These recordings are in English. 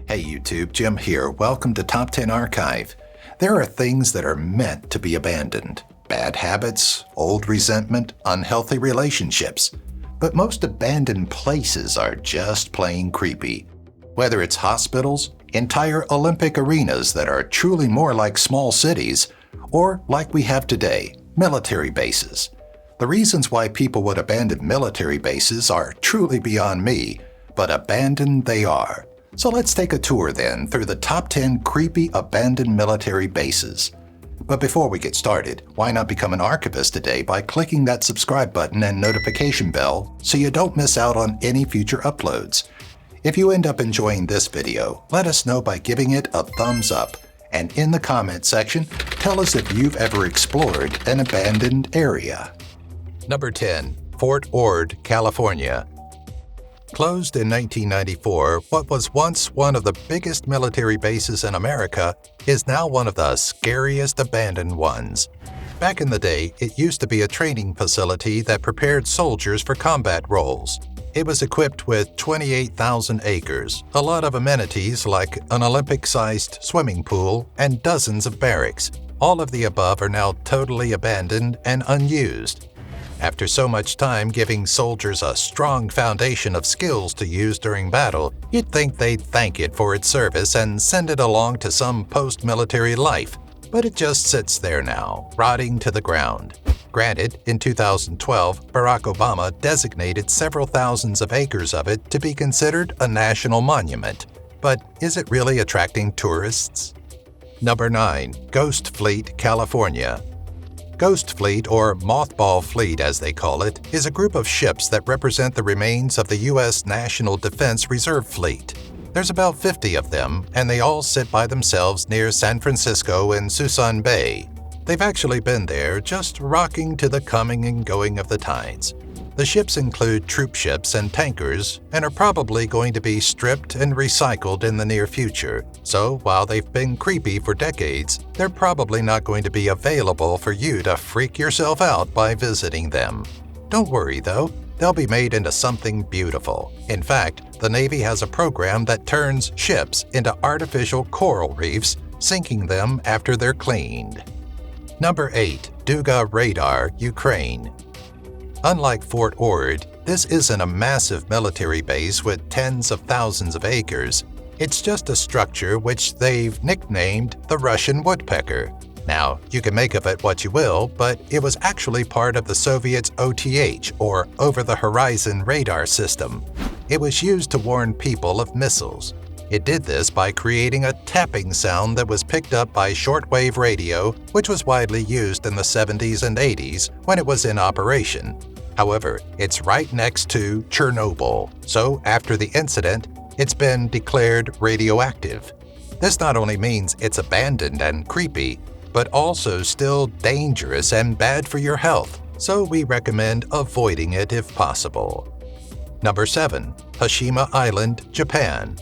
Hey YouTube, Jim here. Welcome to Top 10 Archive. There are things that are meant to be abandoned. Bad habits, old resentment, unhealthy relationships. But most abandoned places are just plain creepy. Whether it's hospitals, entire Olympic arenas that are truly more like small cities, or like we have today, military bases. The reasons why people would abandon military bases are truly beyond me, but abandoned they are. So let's take a tour then through the top 10 creepy abandoned military bases. But before we get started, why not become an archivist today by clicking that subscribe button and notification bell so you don't miss out on any future uploads. If you end up enjoying this video, let us know by giving it a thumbs up. And in the comment section, tell us if you've ever explored an abandoned area. Number 10. Fort Ord, California. Closed in 1994, what was once one of the biggest military bases in America is now one of the scariest abandoned ones. Back in the day, it used to be a training facility that prepared soldiers for combat roles. It was equipped with 28,000 acres, a lot of amenities like an Olympic-sized swimming pool, and dozens of barracks. All of the above are now totally abandoned and unused. After so much time giving soldiers a strong foundation of skills to use during battle, you'd think they'd thank it for its service and send it along to some post-military life. But it just sits there now, rotting to the ground. Granted, in 2012, Barack Obama designated several thousands of acres of it to be considered a national monument. But is it really attracting tourists? Number 9. Ghost Fleet, California. Ghost Fleet, or Mothball Fleet as they call it, is a group of ships that represent the remains of the U.S. National Defense Reserve Fleet. There's about 50 of them, and they all sit by themselves near San Francisco and Suisun Bay. They've actually been there, just rocking to the coming and going of the tides. The ships include troop ships and tankers, and are probably going to be stripped and recycled in the near future. So while they've been creepy for decades, they're probably not going to be available for you to freak yourself out by visiting them. Don't worry though, they'll be made into something beautiful. In fact, the Navy has a program that turns ships into artificial coral reefs, sinking them after they're cleaned. Number 8. Duga Radar, Ukraine. Unlike Fort Ord, this isn't a massive military base with tens of thousands of acres. It's just a structure which they've nicknamed the Russian Woodpecker. Now, you can make of it what you will, but it was actually part of the Soviets' OTH, or Over-the-Horizon Radar System. It was used to warn people of missiles. It did this by creating a tapping sound that was picked up by shortwave radio, which was widely used in the 70s and 80s when it was in operation. However, it's right next to Chernobyl, so after the incident, it's been declared radioactive. This not only means it's abandoned and creepy, but also still dangerous and bad for your health, so we recommend avoiding it if possible. Number 7. Hashima Island, Japan.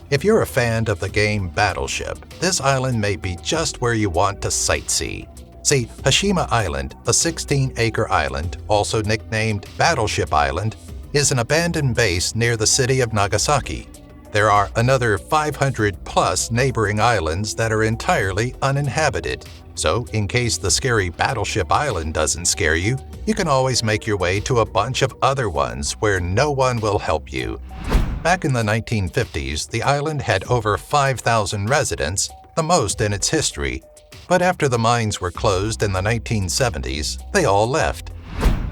If you're a fan of the game Battleship, this island may be just where you want to sightsee. See, Hashima Island, a 16-acre island, also nicknamed Battleship Island, is an abandoned base near the city of Nagasaki. There are another 500-plus neighboring islands that are entirely uninhabited. So, in case the scary Battleship Island doesn't scare you, you can always make your way to a bunch of other ones where no one will help you. Back in the 1950s, the island had over 5,000 residents, the most in its history. But after the mines were closed in the 1970s, they all left.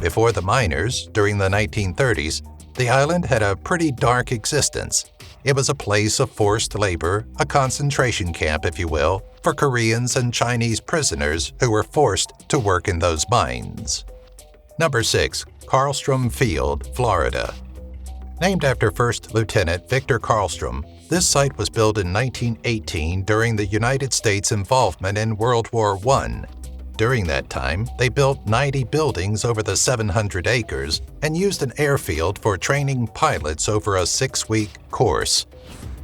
Before the miners, during the 1930s, the island had a pretty dark existence. It was a place of forced labor, a concentration camp, if you will, for Koreans and Chinese prisoners who were forced to work in those mines. Number 6. Carlstrom Field, Florida. Named after First Lieutenant Victor Carlstrom, this site was built in 1918 during the United States' involvement in World War I. During that time, they built 90 buildings over the 700 acres and used an airfield for training pilots over a 6-week course.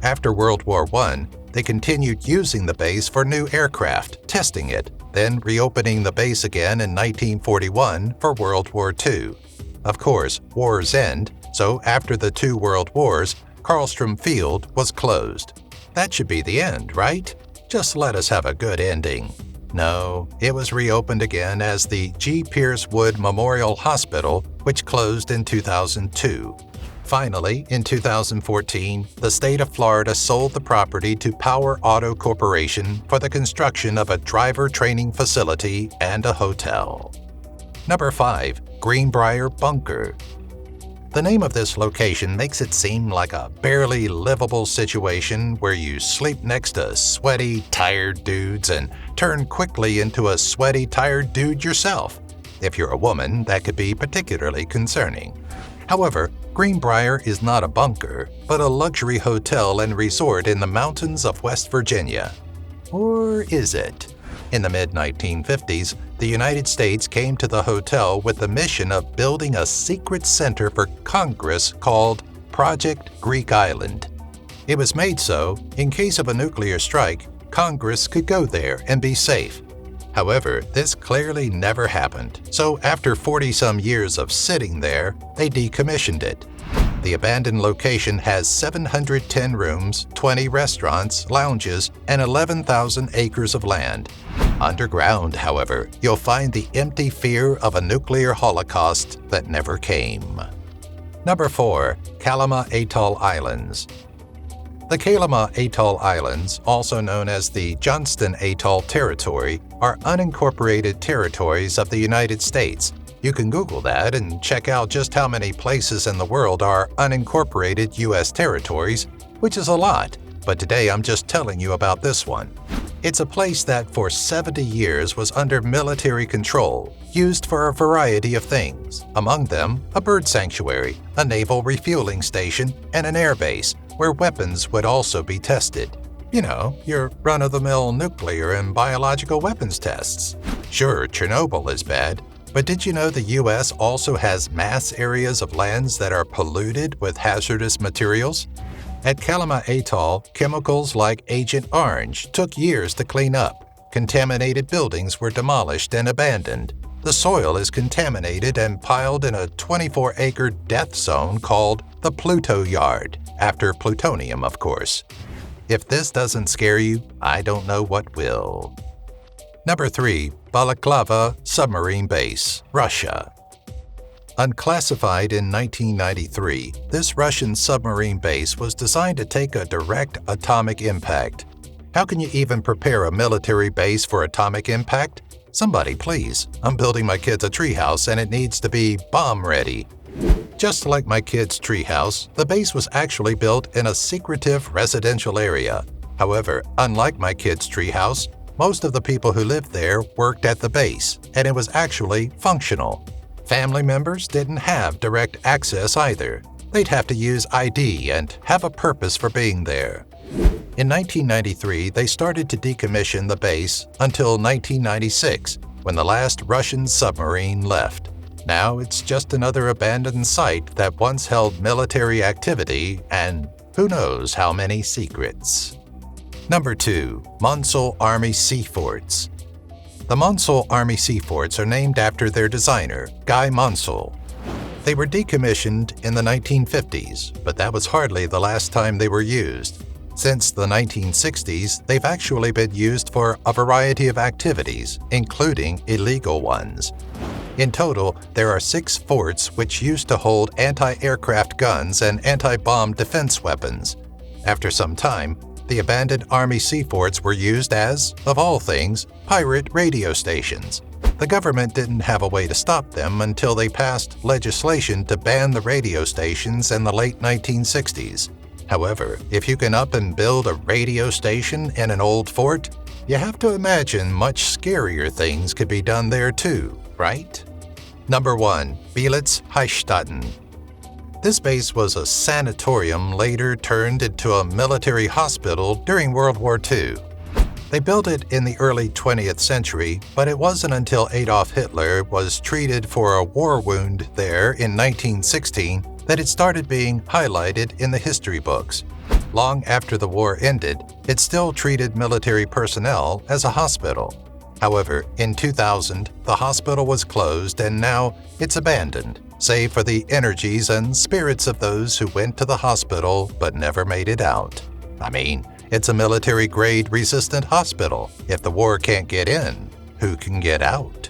After World War I, they continued using the base for new aircraft, testing it, then reopening the base again in 1941 for World War II. Of course, wars end, so after the two world wars, Carlstrom Field was closed. That should be the end, right? Just let us have a good ending. No, it was reopened again as the G. Pierce Wood Memorial Hospital, which closed in 2002. Finally, in 2014, the state of Florida sold the property to Power Auto Corporation for the construction of a driver training facility and a hotel. Number 5. Greenbrier Bunker. The name of this location makes it seem like a barely livable situation where you sleep next to sweaty, tired dudes and turn quickly into a sweaty, tired dude yourself. If you're a woman, that could be particularly concerning. However, Greenbrier is not a bunker, but a luxury hotel and resort in the mountains of West Virginia. Or is it? In the mid-1950s, the United States came to the hotel with the mission of building a secret center for Congress called Project Greek Island. It was made so, in case of a nuclear strike, Congress could go there and be safe. However, this clearly never happened, so after 40-some years of sitting there, they decommissioned it. The abandoned location has 710 rooms, 20 restaurants, lounges, and 11,000 acres of land. Underground, however, you'll find the empty fear of a nuclear holocaust that never came. Number 4. Kalama Atoll Islands. The Kalama Atoll Islands, also known as the Johnston Atoll Territory, are unincorporated territories of the United States. You can Google that and check out just how many places in the world are unincorporated U.S. territories, which is a lot, but today I'm just telling you about this one. It's a place that for 70 years was under military control, used for a variety of things, among them a bird sanctuary, a naval refueling station, and an air base, where weapons would also be tested. You know, your run-of-the-mill nuclear and biological weapons tests. Sure, Chernobyl is bad, but did you know the U.S. also has mass areas of lands that are polluted with hazardous materials? At Kalama Atoll, chemicals like Agent Orange took years to clean up. Contaminated buildings were demolished and abandoned. The soil is contaminated and piled in a 24-acre death zone called the Pluto Yard, after plutonium, of course. If this doesn't scare you, I don't know what will. Number 3. Balaklava Submarine Base, Russia. Unclassified in 1993, this Russian submarine base was designed to take a direct atomic impact. How can you even prepare a military base for atomic impact? Somebody please, I'm building my kids a treehouse and it needs to be bomb-ready. Just like my kids' treehouse, the base was actually built in a secretive residential area. However, unlike my kids' treehouse, most of the people who lived there worked at the base, and it was actually functional. Family members didn't have direct access either. They'd have to use ID and have a purpose for being there. In 1993, they started to decommission the base until 1996, when the last Russian submarine left. Now it's just another abandoned site that once held military activity and who knows how many secrets. Number 2. Munsell Army Sea Forts. The Munsell Army Sea Forts are named after their designer, Guy Munsell. They were decommissioned in the 1950s, but that was hardly the last time they were used. Since the 1960s, they've actually been used for a variety of activities, including illegal ones. In total, there are 6 forts which used to hold anti-aircraft guns and anti-bomb defense weapons. After some time, the abandoned Army sea forts were used as, of all things, pirate radio stations. The government didn't have a way to stop them until they passed legislation to ban the radio stations in the late 1960s. However, if you can up and build a radio station in an old fort, you have to imagine much scarier things could be done there too, right? Number 1. Beelitz-Heistatten. This base was a sanatorium later turned into a military hospital during World War II. They built it in the early 20th century, but it wasn't until Adolf Hitler was treated for a war wound there in 1916 that it started being highlighted in the history books. Long after the war ended, it still treated military personnel as a hospital. However, in 2000, the hospital was closed and now it's abandoned, save for the energies and spirits of those who went to the hospital but never made it out. I mean, It's a military-grade resistant hospital. If the war can't get in, who can get out?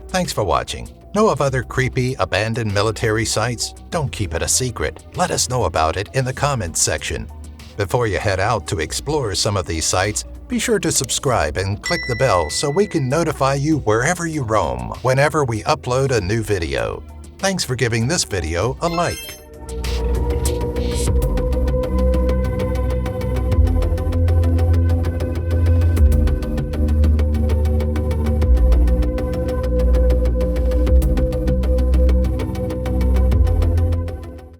Thanks for watching. Know of other creepy, abandoned military sites? Don't keep it a secret. Let us know about it in the comments section. Before you head out to explore some of these sites, be sure to subscribe and click the bell so we can notify you wherever you roam, whenever we upload a new video. Thanks for giving this video a like.